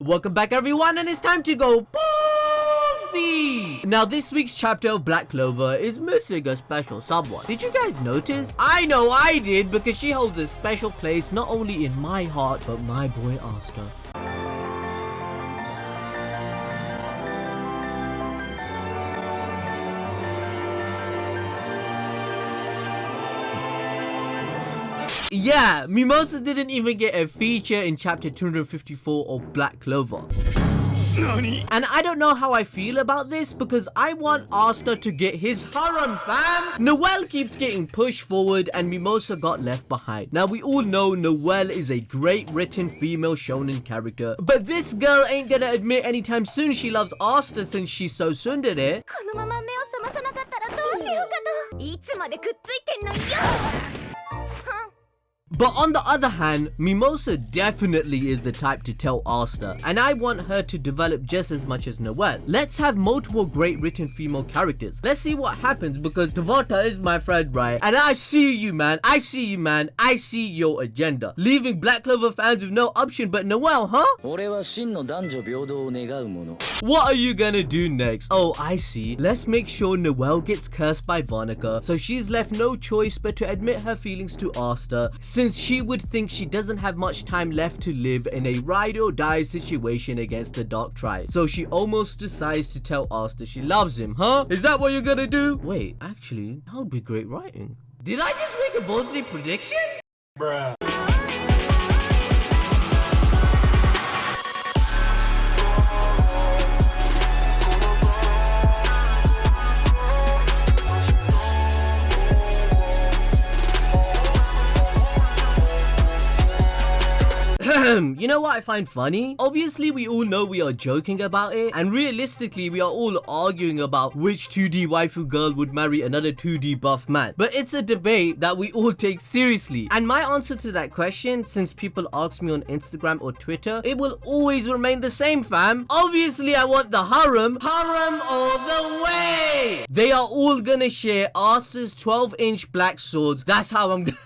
Welcome back everyone, and it's time to go ballsy! Now this week's chapter of Black Clover is missing a special someone. Did you guys notice? I know I did, because she holds a special place not only in my heart but my boy Asta. Yeah, Mimosa didn't even get a feature in chapter 254 of Black Clover. And I don't know how I feel about this, because I want Asta to get his harem, fam. Noelle keeps getting pushed forward and Mimosa got left behind. Now we all know Noelle is a great written female shonen character, but this girl ain't gonna admit anytime soon she loves Asta since she's so tsundere. But on the other hand, Mimosa definitely is the type to tell Asta, and I want her to develop just as much as Noelle. Let's have multiple great written female characters. Let's see what happens, because Devota is my friend, right? And I see you, man. I see you, man. I see your agenda. Leaving Black Clover fans with no option but Noelle, huh? What are you gonna do next? Oh, I see. Let's make sure Noelle gets cursed by Vanica, so she's left no choice but to admit her feelings to Asta, since she would think she doesn't have much time left to live in a ride or die situation against the Dark Triad. So she almost decides to tell Asta she loves him, huh? Is that what you're gonna do? Wait, actually, that would be great writing. Did I just make a boldly prediction? Bruh. You know what I find funny? Obviously we all know we are joking about it, and realistically we are all arguing about which 2D waifu girl would marry another 2D buff man. But it's a debate that we all take seriously. And my answer to that question, since people ask me on Instagram or Twitter, it will always remain the same, fam. Obviously I want the harem all the way! They are all gonna share Asta's 12-inch black swords. That's how I'm gonna...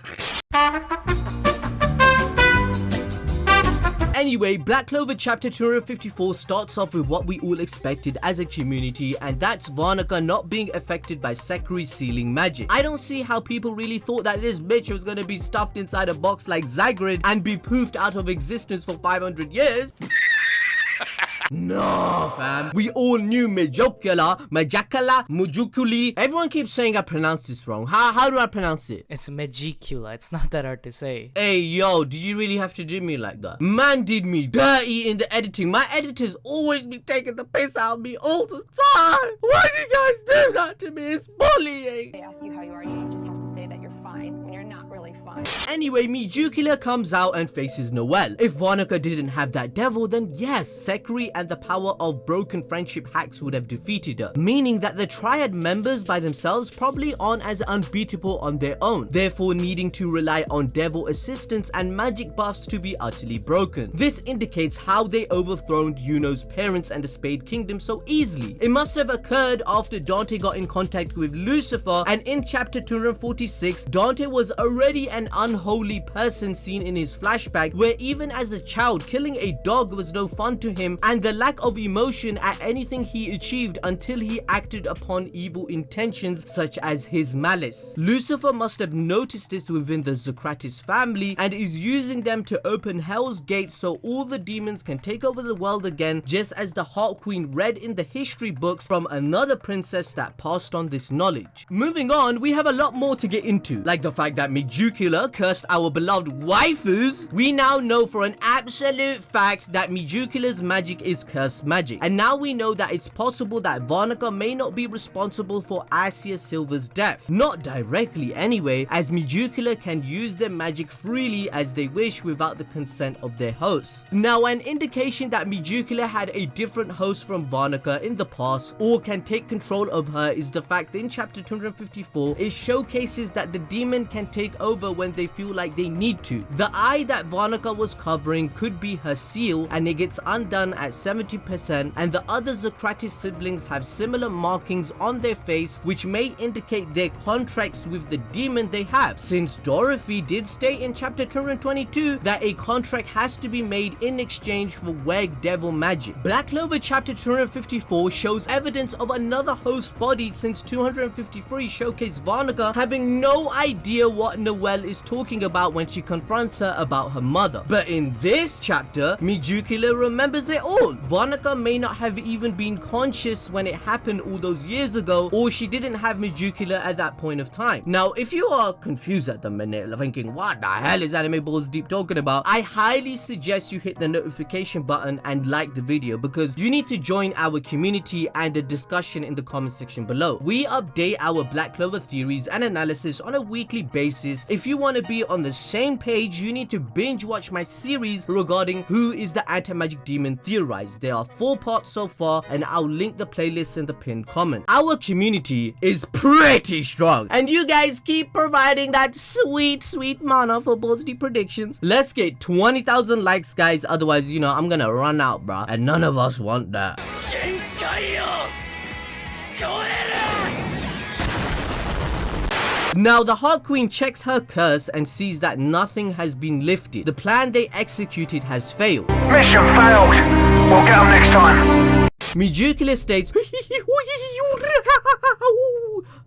Anyway, Black Clover chapter 254 starts off with what we all expected as a community, and that's Vanica not being affected by Sakuri's sealing magic. I don't see how people really thought that this bitch was gonna be stuffed inside a box like Zagrid and be poofed out of existence for 500 years. No, fam. We all knew Megicula, Mujukuli. Everyone keeps saying I pronounce this wrong. How do I pronounce it? It's Megicula. It's not that hard to say. Hey, yo, did you really have to do me like that? Man did me dirty in the editing. My editors always be taking the piss out of me all the time. Why do you guys do that to me? It's bullying. They ask you how you are, you just have to say that you're fine when you're not really fine. Anyway, Megicula comes out and faces Noelle. If Vanica didn't have that devil, then yes, Sakuri and the power of broken friendship hacks would have defeated her, meaning that the Triad members by themselves probably aren't as unbeatable on their own, therefore needing to rely on devil assistance and magic buffs to be utterly broken. This indicates how they overthrown Yuno's parents and the Spade Kingdom so easily. It must have occurred after Dante got in contact with Lucifer, and in chapter 246, Dante was already an unholy person seen in his flashback, where even as a child, killing a dog was no fun to him, and the lack of emotion at anything he achieved until he acted upon evil intentions such as his malice. Lucifer must have noticed this within the Socrates family and is using them to open Hell's gates so all the demons can take over the world again, just as the Heart Queen read in the history books from another princess that passed on this knowledge. Moving on, we have a lot more to get into, like the fact that Megicula cursed our beloved waifus. We now know for an absolute fact that Megicula's magic is cursed magic, and now we know that it's possible that Vanica may not be responsible for Acier Silva's death. Not directly anyway, as Megicula can use their magic freely as they wish without the consent of their hosts. Now, an indication that Megicula had a different host from Vanica in the past or can take control of her is the fact that in chapter 254 it showcases that the demon can take over when they feel like they need to. The eye that Vanica was covering could be her seal, and it gets undone at 70%, and the other Socrates siblings have similar markings on their face, which may indicate their contracts with the demon they have, since Dorothy did state in chapter 222 that a contract has to be made in exchange for Weg devil magic. Black Clover chapter 254 shows evidence of another host body, since 253 showcased Vanica having no idea what Noelle is talking about when she confronts her about her mother. But in this chapter, Megicula remembers it all. Vanica may not have even been conscious when it happened all those years ago, or she didn't have Megicula at that point of time. Now, if you are confused at the minute, thinking what the hell is Anime Balls Deep talking about, I highly suggest you hit the notification button and like the video, because you need to join our community and the discussion in the comment section below. We update our Black Clover theories and analysis on a weekly basis. If you want to be on the same page, you need to binge watch my series regarding who is the anti-magic demon theorized. There are 4 parts so far, and I'll link the playlist in the pinned comment. Our community is pretty strong, and you guys keep providing that sweet mana for Balls Deep predictions. Let's get 20,000 likes, guys, otherwise, you know, I'm gonna run out, bruh, and none of us want that. Now, the Heart Queen checks her curse and sees that nothing has been lifted. The plan they executed has failed. Mission failed. We'll get them next time. Megicula states,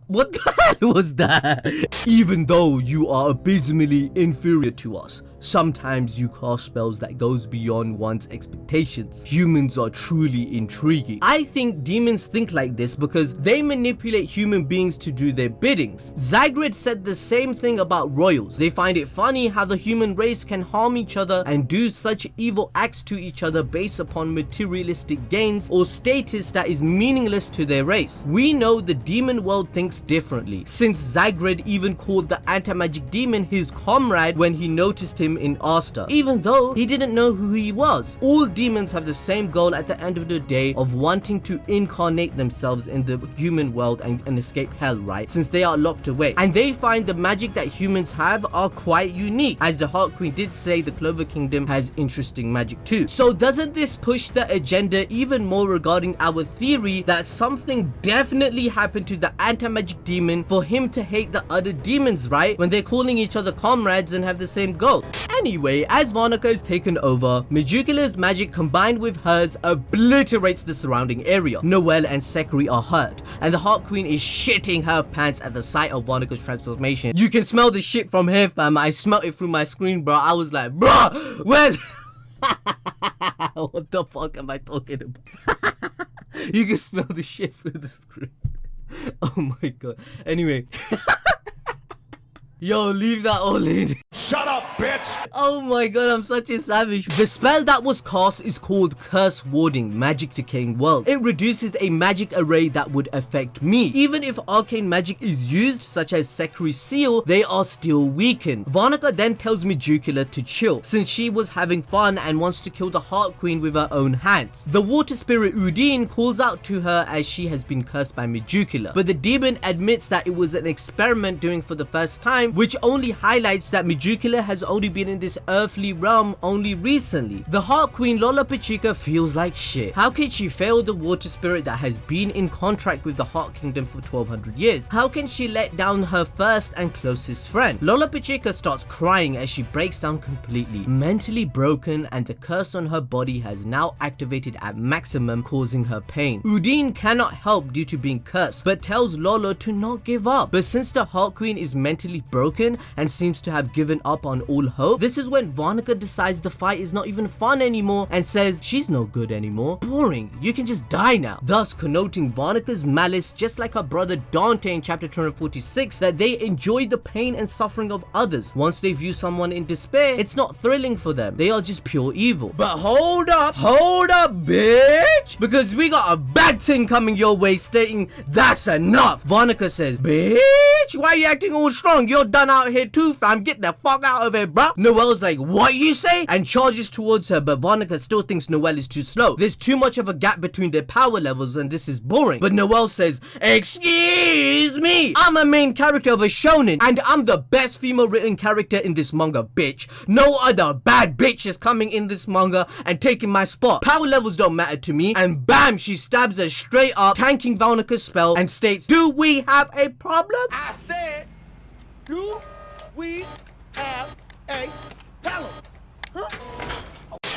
what the hell was that? Even though you are abysmally inferior to us, sometimes you cast spells that goes beyond one's expectations. Humans are truly intriguing. I think demons think like this because they manipulate human beings to do their biddings. Zygrid said the same thing about royals. They find it funny how the human race can harm each other and do such evil acts to each other based upon materialistic gains or status that is meaningless to their race. We know the demon world thinks differently, since Zygrid even called the anti-magic demon his comrade when he noticed him in Asta, even though he didn't know who he was. All demons have the same goal at the end of the day of wanting to incarnate themselves in the human world and escape hell, right? Since they are locked away, and they find the magic that humans have are quite unique. As the Heart Queen did say, the Clover Kingdom has interesting magic too. So doesn't this push the agenda even more regarding our theory that something definitely happened to the anti-magic demon for him to hate the other demons, right? When they're calling each other comrades and have the same goal. Anyway, as Vanica is taken over, Megicula's magic combined with hers obliterates the surrounding area. Noelle and Sekri are hurt, and the Heart Queen is shitting her pants at the sight of Vanica's transformation. You can smell the shit from here, fam. I smelled it through my screen, bro. I was like, bro, where's... What the fuck am I talking about? You can smell the shit through the screen. Oh my god. Anyway. Yo, leave that all in. Shut up, bitch! Oh my god, I'm such a savage. The spell that was cast is called Curse Warding, Magic Decaying World. It reduces a magic array that would affect me. Even if arcane magic is used, such as Sekri's seal, they are still weakened. Vanica then tells Megicula to chill, since she was having fun and wants to kill the Heart Queen with her own hands. The water spirit Udine calls out to her as she has been cursed by Megicula, but the demon admits that it was an experiment doing for the first time, which only highlights that Megicula has only been in this earthly realm only recently. The Heart Queen Lolopechka feels like shit. How can she fail the water spirit that has been in contract with the Heart Kingdom for 1200 years? How can she let down her first and closest friend? Lolopechka starts crying as she breaks down completely, mentally broken, and the curse on her body has now activated at maximum, causing her pain. Udine cannot help due to being cursed, but tells Lolo to not give up. But since the Heart Queen is mentally broken and seems to have given up on all hope, this is when Vanica decides the fight is not even fun anymore and says she's no good anymore. Boring, you can just die now. Thus connoting Vanica's malice, just like her brother Dante in chapter 246, that they enjoy the pain and suffering of others. Once they view someone in despair, it's not thrilling for them. They are just pure evil. But hold up, bitch! bitch, because we got a bad thing coming your way stating that's enough. Vanica says, bitch, why are you acting all strong? You're done out here too, fam. Get the fuck out of here, bro. Noelle's like, what you say? And charges towards her, but Vanica still thinks Noelle is too slow. There's too much of a gap between their power levels and this is boring. But Noelle says, excuse me, I'm a main character of a shonen and I'm the best female written character in this manga, bitch. No other bad bitch is coming in this manga and taking my spot. Power levels don't matter to me. And bam, she stabs her straight up, tanking Vanica's spell and states, do we have a problem? I said, do we have a problem? Huh?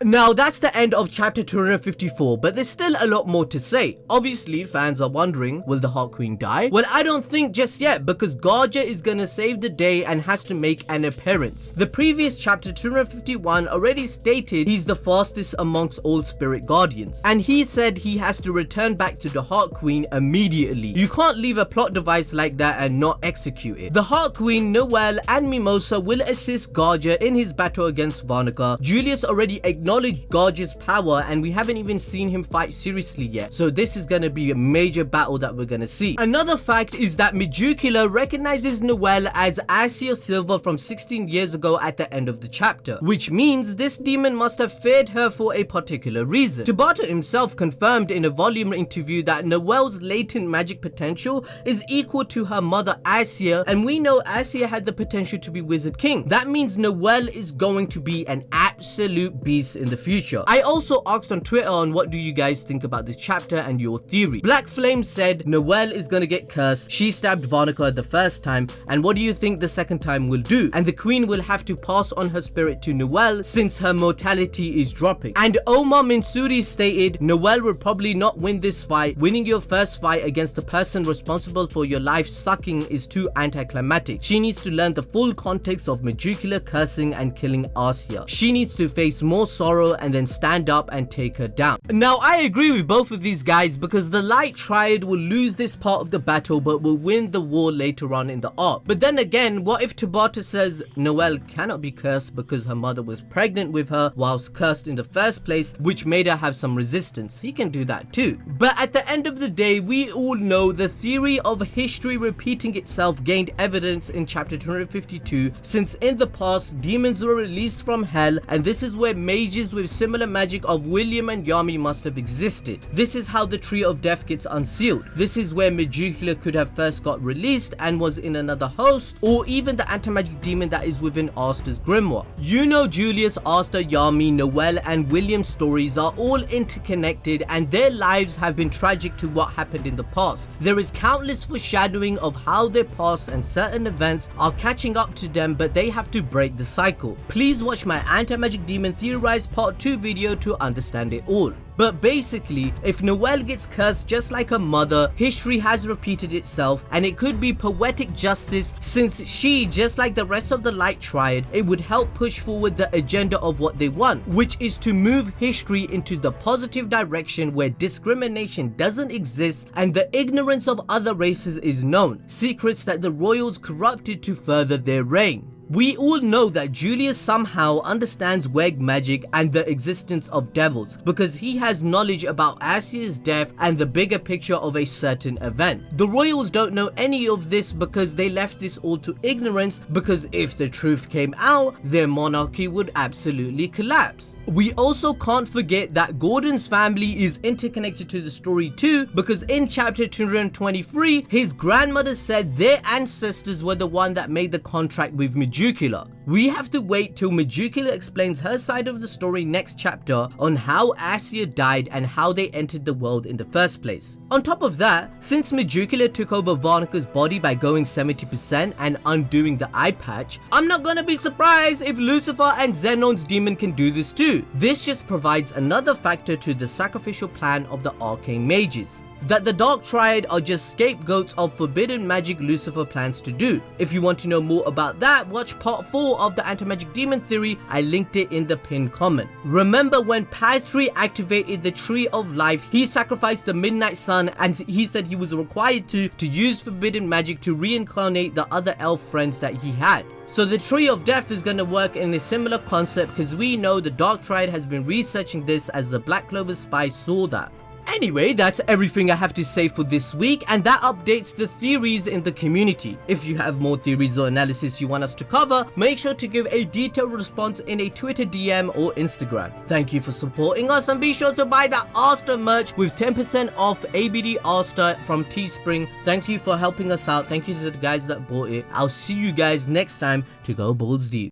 Now that's the end of chapter 254, but there's still a lot more to say. Obviously, fans are wondering, will the Heart Queen die? Well, I don't think just yet, because Garja is gonna save the day and has to make an appearance. The previous chapter 251 already stated he's the fastest amongst all spirit guardians, and he said he has to return back to the Heart Queen immediately. You can't leave a plot device like that and not execute it. The Heart Queen, Noelle, and Mimosa will assist Garja in his battle against Vanica. Julius already acknowledged Garja's power and we haven't even seen him fight seriously yet, so this is gonna be a major battle that we're gonna see. Another fact is that Megicula recognizes Noelle as Acier Silva from 16 years ago at the end of the chapter, which means this demon must have feared her for a particular reason. Tabata himself confirmed in a volume interview that Noelle's latent magic potential is equal to her mother Acier, and we know Acier had the potential to be Wizard King. That means Noelle is going to be an absolute beast in the future. I also asked on Twitter on what do you guys think about this chapter and your theory. Black Flame said Noelle is gonna get cursed, she stabbed Vanica the first time, and what do you think the second time will do? And the queen will have to pass on her spirit to Noelle since her mortality is dropping. And Omar Minsuri stated Noelle will probably not win this fight. Winning your first fight against the person responsible for your life sucking is too anticlimactic. She needs to learn the full context of Megicula cursing and killing Acier. She needs to face more sorrow and then stand up and take her down. Now I agree with both of these guys because the Light Triad will lose this part of the battle but will win the war later on in the arc. But then again, what if Tabata says Noelle cannot be cursed because her mother was pregnant with her whilst cursed in the first place, which made her have some resistance? He can do that too. But at the end of the day, we all know the theory of history repeating itself gained evidence in chapter 252, since in the past demons were released from hell, and this is where mages with similar magic of William and Yami must have existed. This is how the Tree of Death gets unsealed. This is where Megicula could have first got released and was in another host, or even the anti-magic demon that is within Asta's grimoire. You know, Julius, Asta, Yami, Noelle and William's stories are all interconnected and their lives have been tragic to what happened in the past. There is countless foreshadowing of how their past and certain events are catching up to them, but they have to break the cycle. Please watch my anti-magic demon theorized part 2 video to understand it all. But basically, if Noelle gets cursed just like her mother, history has repeated itself, and it could be poetic justice since she, just like the rest of the Light Triad, it would help push forward the agenda of what they want, which is to move history into the positive direction where discrimination doesn't exist and the ignorance of other races is known, secrets that the royals corrupted to further their reign. We all know that Julius somehow understands Weg magic and the existence of devils because he has knowledge about Acier's death and the bigger picture of a certain event. The royals don't know any of this because they left this all to ignorance, because if the truth came out, their monarchy would absolutely collapse. We also can't forget that Gordon's family is interconnected to the story too, because in chapter 223, his grandmother said their ancestors were the one that made the contract with Megicula. We have to wait till Megicula explains her side of the story next chapter on how Acier died and how they entered the world in the first place. On top of that, since Megicula took over Vanica's body by going 70% and undoing the eye patch, I'm not gonna be surprised if Lucifer and Xenon's demon can do this too. This just provides another factor to the sacrificial plan of the arcane mages, that the Dark Triad are just scapegoats of forbidden magic Lucifer plans to do. If you want to know more about that, watch part 4 of the anti-magic demon theory. I linked it in the pinned comment. Remember when Patri activated the Tree of Life, he sacrificed the Midnight Sun and he said he was required to use forbidden magic to reincarnate the other elf friends that he had. So the Tree of Death is going to work in a similar concept because we know the Dark Triad has been researching this as the Black Clover spy saw that. Anyway, that's everything I have to say for this week, and that updates the theories in the community. If you have more theories or analysis you want us to cover, make sure to give a detailed response in a Twitter DM or Instagram. Thank you for supporting us, and be sure to buy the Asta merch with 10% off ABD Asta from Teespring. Thank you for helping us out. Thank you to the guys that bought it. I'll see you guys next time to go balls deep.